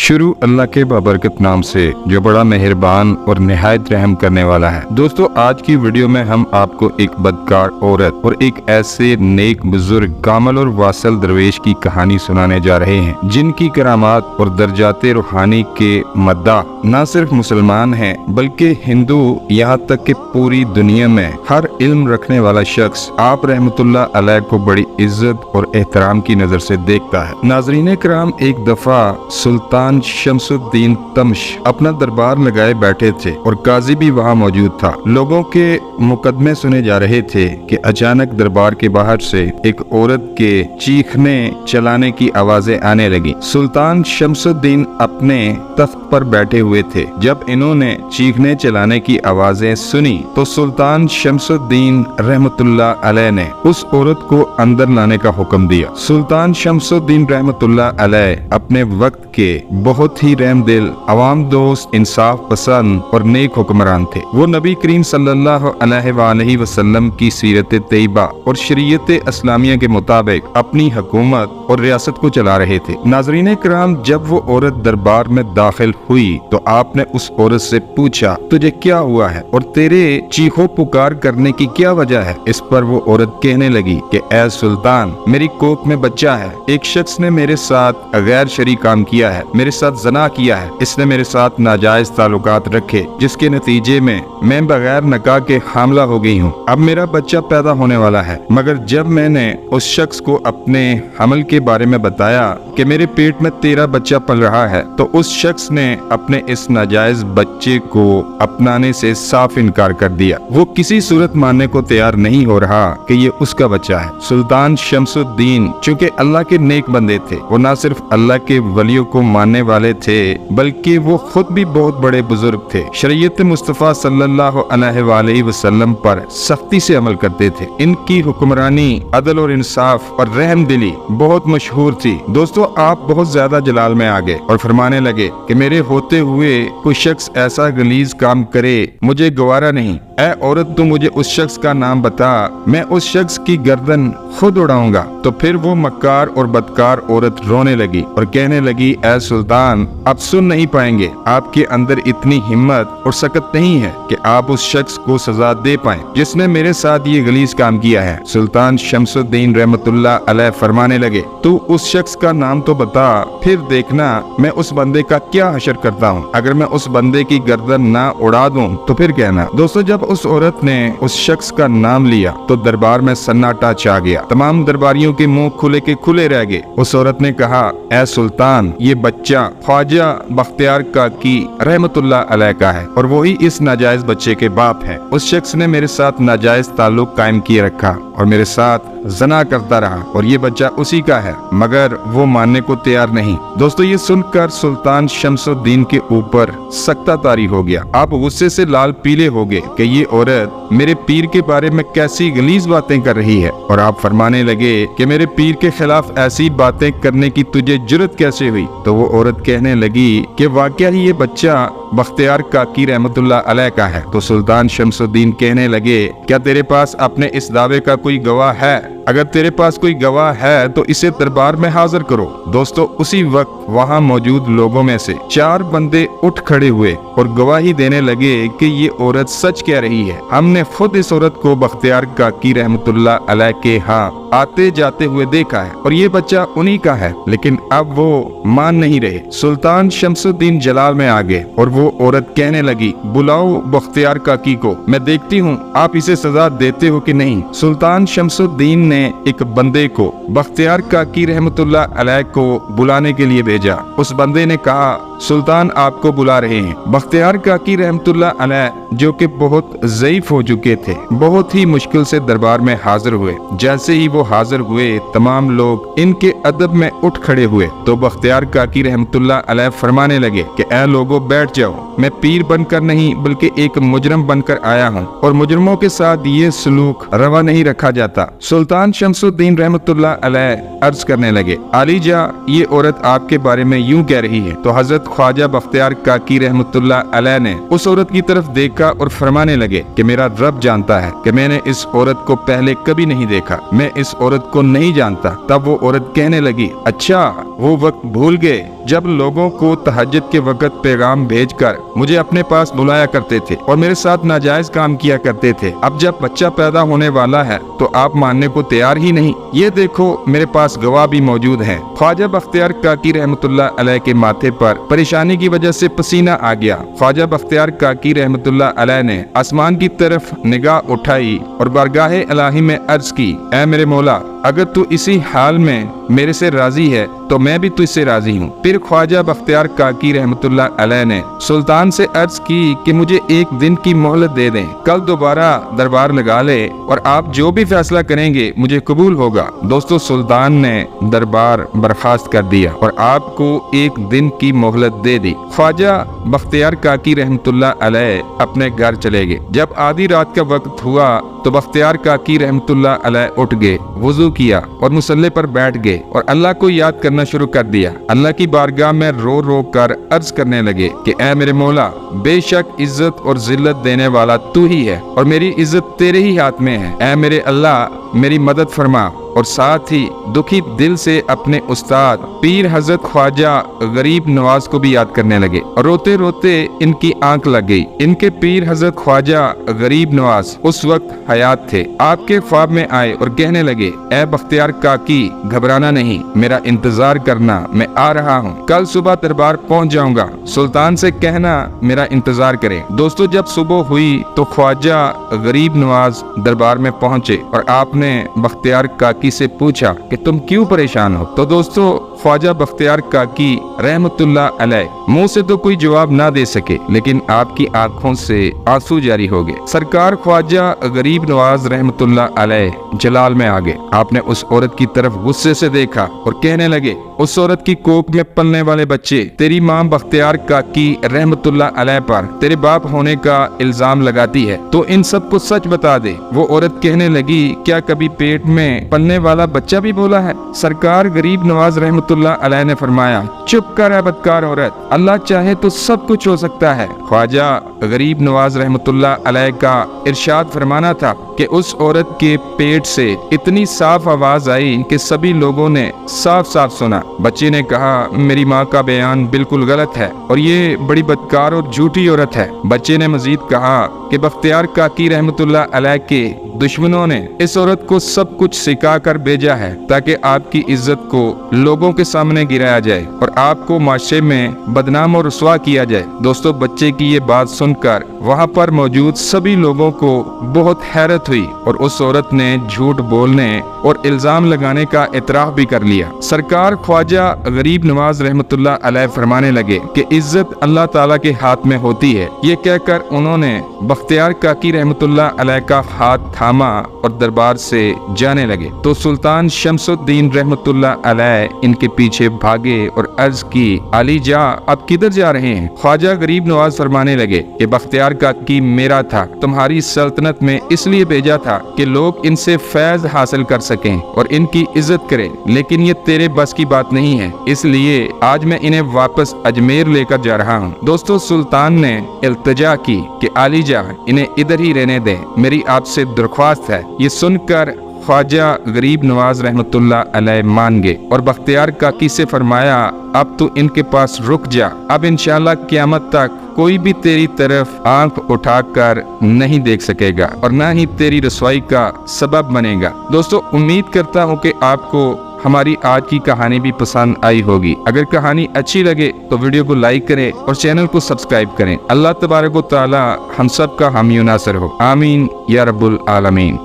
शुरू अल्लाह के बाबरकत नाम से जो बड़ा मेहरबान और निहायत रहम करने वाला है। दोस्तों, आज की वीडियो में हम आपको एक बदकार औरत और एक ऐसे नेक बुजुर्ग कामल और वासल दरवेश की कहानी सुनाने जा रहे हैं, जिनकी करामात और दर्जाते रूहानी के मद्दा न सिर्फ मुसलमान हैं बल्कि हिंदू, यहाँ तक कि पूरी दुनिया में हर इल्म रखने वाला शख्स आप रहमतुल्लाह अलैह को बड़ी इज्जत और एहतराम की नजर से देखता है। नाज़रीन कराम, एक दफा सुल्तान शमसुद्दीन तमश अपना दरबार लगाए बैठे थे और काजी भी वहाँ मौजूद था। लोगों के मुकदमे सुने जा रहे थे कि अचानक दरबार के बाहर से एक औरत के चीखने चलाने की आवाजें आने लगी। सुल्तान शमसुद्दीन अपने तख्त पर बैठे हुए थे। जब इन्होंने चीखने चलाने की आवाजें सुनी तो सुल्तान शमसुद्दीन रहमतुल्लाह अलैह ने उस औरत को अंदर लाने का हुक्म दिया। सुल्तान शमसुद्दीन रहमतुल्लाह अलैह अपने वक्त के बहुत ही रहमदिल, अवाम दोस्त, इंसाफ पसंद और नेक हुक्मरान थे। वो नबी करीम सल्लल्लाहु अलैहि वसल्लम की सीरत तैयबा और शरीयत इस्लामिया के मुताबिक अपनी हुकूमत और रियासत को चला रहे थे। नाज़रीन कराम, जब वो औरत दरबार में दाखिल हुई तो आपने उस औरत से पूछा, तुझे क्या हुआ है और तेरे चीखो पुकार करने की क्या वजह है? इस पर वो औरत कहने लगी कि ऐ सुल्तान, मेरी कोख में बच्चा है। एक शख्स ने मेरे साथ गैर शरई काम किया है, मेरे साथ जना किया है। इसने मेरे साथ नाजायज ताल्लुकात रखे, जिसके नतीजे में मैं बगैर निकाह के हामला हो गई हूँ। अब मेरा बच्चा पैदा होने वाला है, मगर जब मैंने उस शख्स को अपने हमल के बारे में बताया कि मेरे पेट में तेरा बच्चा पल रहा है, तो उस शख्स ने अपने इस नाजायज बच्चे को अपनाने से साफ इनकार कर दिया। वो किसी सूरत मानने को तैयार नहीं हो रहा कि ये उसका बच्चा है। सुल्तान शमसुद्दीन चूँकि अल्लाह के नेक बंदे थे, वो न सिर्फ अल्लाह के वलियों को मानने वाले थे बल्कि वो खुद भी बहुत बड़े बुजुर्ग थे। शरीयत मुस्तफ़ा सल्लल्लाहु अलैहि वसल्लम पर सख्ती से अमल करते थे। इनकी हुक्मरानी अदल और इंसाफ और रहम दिली बहुत मशहूर थी। दोस्तों, आप बहुत ज्यादा जलाल में आ गए और फरमाने लगे कि मेरे होते हुए कोई शख्स ऐसा गलीज काम करे, मुझे गवारा नहीं। ऐ औरत, तू मुझे उस शख्स का नाम बता, मैं उस शख्स की गर्दन खुद उड़ाऊंगा। तो फिर वो मक्कार और बदकार औरत रोने लगी और कहने लगी, ऐ सुल्तान, आप सुन नहीं पाएंगे। आपके अंदर इतनी हिम्मत और सकत नहीं है कि आप उस शख्स को सजा दे पाएं जिसने मेरे साथ ये गलीज काम किया है। सुल्तान शमसुद्दीन रहमतुल्लाह अलैह फरमाने लगे, तू उस शख्स का नाम तो बता, फिर देखना मैं उस बंदे का क्या हशर करता हूँ। अगर मैं उस बंदे की गर्दन ना उड़ा दूं तो फिर कहना। दोस्तों, जब उस औरत ने उस शख्स का नाम लिया तो दरबार में सन्नाटा छा गया। तमाम दरबारियों के मुंह खुले के खुले रह गए। उस औरत ने कहा, ऐ सुल्तान, ये बच्चा ख्वाजा बख्तियार काकी रहमतुल्लाह अलैह का है और वही इस नाजायज बच्चे के बाप है। उस शख्स ने मेरे साथ नाजायज ताल्लुक कायम किए रखा और मेरे साथ जना करता रहा और ये बच्चा उसी का है, मगर वो मानने को तैयार नहीं। दोस्तों, ये सुनकर सुल्तान शमसुद्दीन के ऊपर सख्ता तारी हो गया। आप गुस्से से लाल पीले हो गए कि ये औरत मेरे पीर के बारे में कैसी गलीज बातें कर रही है और आप फरमाने लगे कि मेरे पीर के खिलाफ ऐसी बातें करने की तुझे जुर्रत कैसे हुई? तो वो औरत कहने लगी कि वाकया ही ये बच्चा बख्तियार काकी रहमतुल्लाह अलैह का है। तो सुल्तान शमसुद्दीन कहने लगे, क्या तेरे पास अपने इस दावे का कोई गवाह है? अगर तेरे पास कोई गवाह है तो इसे दरबार में हाजिर करो। दोस्तों, उसी वक्त वहाँ मौजूद लोगों में से 4 बंदे उठ खड़े हुए और गवाही देने लगे कि ये औरत सच कह रही है। हमने खुद इस औरत को बख्तियार काकी रहमतुल्लाह अलैह के यहाँ आते जाते हुए देखा है और ये बच्चा उन्हीं का है, लेकिन अब वो मान नहीं रहे। सुल्तान शमसुद्दीन जलाल में आ गए और वो औरत कहने लगी, बुलाओ बख्तियार काकी को, मैं देखती हूँ आप इसे सजा देते हो कि नहीं। सुल्तान शमसुद्दीन ने एक बंदे को बख्तियार काकी रहमतुल्लाह अलैह को बुलाने के लिए भेजा। उस बंदे ने कहा, सुल्तान आपको बुला रहे हैं। बख्तियार काकी रहमतुल्लाह अलैह, जो कि बहुत ज़ईफ हो चुके थे, बहुत ही मुश्किल से दरबार में हाजिर हुए। जैसे ही वो हाजिर हुए, तमाम लोग इनके अदब में उठ खड़े हुए तो बख्तियार काकी रहमतुल्लाह अलैह फरमाने लगे कि ऐ लोगों, बैठ जाओ, मैं पीर बनकर नहीं बल्कि एक मुजरम बनकर आया हूँ और मुजरमों के साथ ये सलूक रवा नहीं रखा जाता। सुल्तान शमसुद्दीन रहमतुल्लाह अलैह अर्ज करने लगे, आलीजा, ये औरत आपके बारे में यूं कह रही है। तो हजरत ख्वाजा बख्तियार काकी रहमतुल्लाह अलैह ने उस औरत की तरफ देखा और फरमाने लगे कि मेरा रब जानता है कि मैंने इस औरत को पहले कभी नहीं देखा, मैं इस औरत को नहीं जानता। तब वो औरत कहने कहने लगी, अच्छा वो वक्त भूल गए जब लोगों को तहज्जुद के वक्त पैगाम भेजकर मुझे अपने पास बुलाया करते थे और मेरे साथ नाजायज काम किया करते थे। अब जब बच्चा पैदा होने वाला है तो आप मानने को तैयार ही नहीं। ये देखो मेरे पास गवाह भी मौजूद हैं। ख्वाजा बख्तियार काकी रहमतुल्लाह अलैह के माथे पर परेशानी की वजह से पसीना आ गया। ख्वाजा बख्तियार काकी रहमतुल्लाह अलैह ने आसमान की तरफ निगाह उठाई और बारगाह इलाही में अर्ज की, ऐ मेरे मौला, अगर तू इसी हाल में मेरे से राजी है तो मैं भी तुझसे राजी हूँ। फिर ख्वाजा बख्तियार काकी रहमतुल्लाह अलैह ने सुल्तान से अर्ज की कि मुझे एक दिन की मोहलत दे दें, कल दोबारा दरबार लगा ले और आप जो भी फैसला करेंगे मुझे कबूल होगा। दोस्तों, सुल्तान ने दरबार बर्खास्त कर दिया और आपको एक दिन की मोहलत दे दी। ख्वाजा बख्तियार काकी रहमतुल्लाह अलैह अपने घर चले गए। जब आधी रात का वक्त हुआ तो बख्तियार काकी रहमतुल्लाह अलैह उठ गए, वुजू किया और मुसल्ले पर बैठ गए और अल्लाह को याद करना शुरू कर दिया। अल्लाह की बारगाह में रो रो कर अर्ज करने लगे कि ऐ मेरे मौला, बेशक इज्जत और जिल्लत देने वाला तू ही है और मेरी इज्जत तेरे ही हाथ में है। ऐ मेरे अल्लाह, मेरी मदद फरमा। और साथ ही दुखी दिल से अपने उस्ताद पीर हजरत ख्वाजा गरीब नवाज को भी याद करने लगे और रोते रोते इनकी आंख लग गई। इनके पीर हजरत ख्वाजा गरीब नवाज उस वक्त हयात थे। आपके ख्वाब में आए और कहने लगे, ऐ बख्तियार काकी, घबराना नहीं, मेरा इंतजार करना, मैं आ रहा हूँ। कल सुबह दरबार पहुँच जाऊंगा, सुल्तान से कहना मेरा इंतजार करे। दोस्तों, जब सुबह हुई तो ख्वाजा गरीब नवाज दरबार में पहुँचे और आपने बख्तियार काकी से पूछा कि तुम क्यों परेशान हो। तो दोस्तों, ख्वाजा बख्तियार काकी रहमतुल्लाह अलैह मुंह से तो कोई जवाब ना दे सके, लेकिन आपकी आंखों से आंसू जारी हो गए। सरकार ख्वाजा गरीब नवाज रहमतुल्लाह अलैह जलाल में आ गए। आपने उस औरत की तरफ गुस्से से देखा और कहने लगे, उस औरत की कोख में पलने वाले बच्चे तेरी मां बख्तियार काकी रहमतुल्लाह अलैह पर तेरे बाप होने का इल्जाम लगाती है, तो इन सब को सच बता दे। वो औरत कहने लगी, क्या कभी पेट में पलने वाला बच्चा भी बोला है? सरकार गरीब नवाज रहमतुल्लाह अलैह ने फरमाया, चुप कर है बदकार औरत, अल्लाह चाहे तो सब कुछ हो सकता है। ख्वाजा गरीब नवाज रहमतुल्लाह अलैह का इरशाद फरमाना था कि उस औरत के पेट से इतनी साफ आवाज आई कि सभी लोगों ने साफ साफ सुना। बच्चे ने कहा, मेरी माँ का बयान बिल्कुल गलत है और ये बड़ी बदकार और झूठी औरत है। बच्चे ने मजीद कहा कि बख्तियार काकी रहमतुल्लाह अलैह के दुश्मनों ने इस औरत को सब कुछ सिखा कर भेजा है ताकि आपकी इज्जत को लोगों के सामने गिराया जाए और आपको माशरे में बदनाम और रुसवा किया जाए। दोस्तों, बच्चे की ये बात सुनकर वहाँ पर मौजूद सभी लोगों को बहुत हैरत हुई और उस औरत ने झूठ बोलने और इल्जाम लगाने का इतराफ भी कर लिया। सरकार ख्वाजा गरीब नवाज रहमतुल्लाह अलैह फरमाने लगे कि इज्जत अल्लाह ताला के हाथ में होती है। ये कहकर उन्होंने बख्तियार काकी रहमतुल्लाह अलैह का हाथ थामा और दरबार से जाने लगे तो सुल्तान शमसुद्दीन रहमतुल्लाह अलैह इनके पीछे भागे और अर्ज की, अली जा, अब किधर जा रहे हैं? ख्वाजा गरीब नवाज फरमाने लगे कि बख्तियार काकी मेरा था, तुम्हारी सल्तनत में इसलिए भेजा था कि लोग इनसे फैज हासिल कर सकें और इनकी इज्जत करें, लेकिन ये तेरे बस की बात नहीं है, इसलिए आज मैं इन्हें वापस अजमेर लेकर जा रहा हूँ। दोस्तों, सुल्तान ने इल्तिजा की कि अली जा, इन्हें इधर ही रहने दें, मेरी आपसे दरख्वास्त है। ये सुनकर ख्वाजा गरीब नवाज रहमतुल्लाह अलैह मान गए और बख्तियार काकी से फरमाया, अब तू इनके पास रुक जा, अब इंशाल्लाह क़यामत तक कोई भी तेरी तरफ आंख उठाकर नहीं देख सकेगा और ना ही तेरी रसवाई का सबब बनेगा। दोस्तों, उम्मीद करता हूँ कि आपको हमारी आज की कहानी भी पसंद आई होगी। अगर कहानी अच्छी लगे तो वीडियो को लाइक करें और चैनल को सब्सक्राइब करें। अल्लाह तबारक व तआला हम सब का हामी नासर हो। आमीन या रब्बुल आलमीन।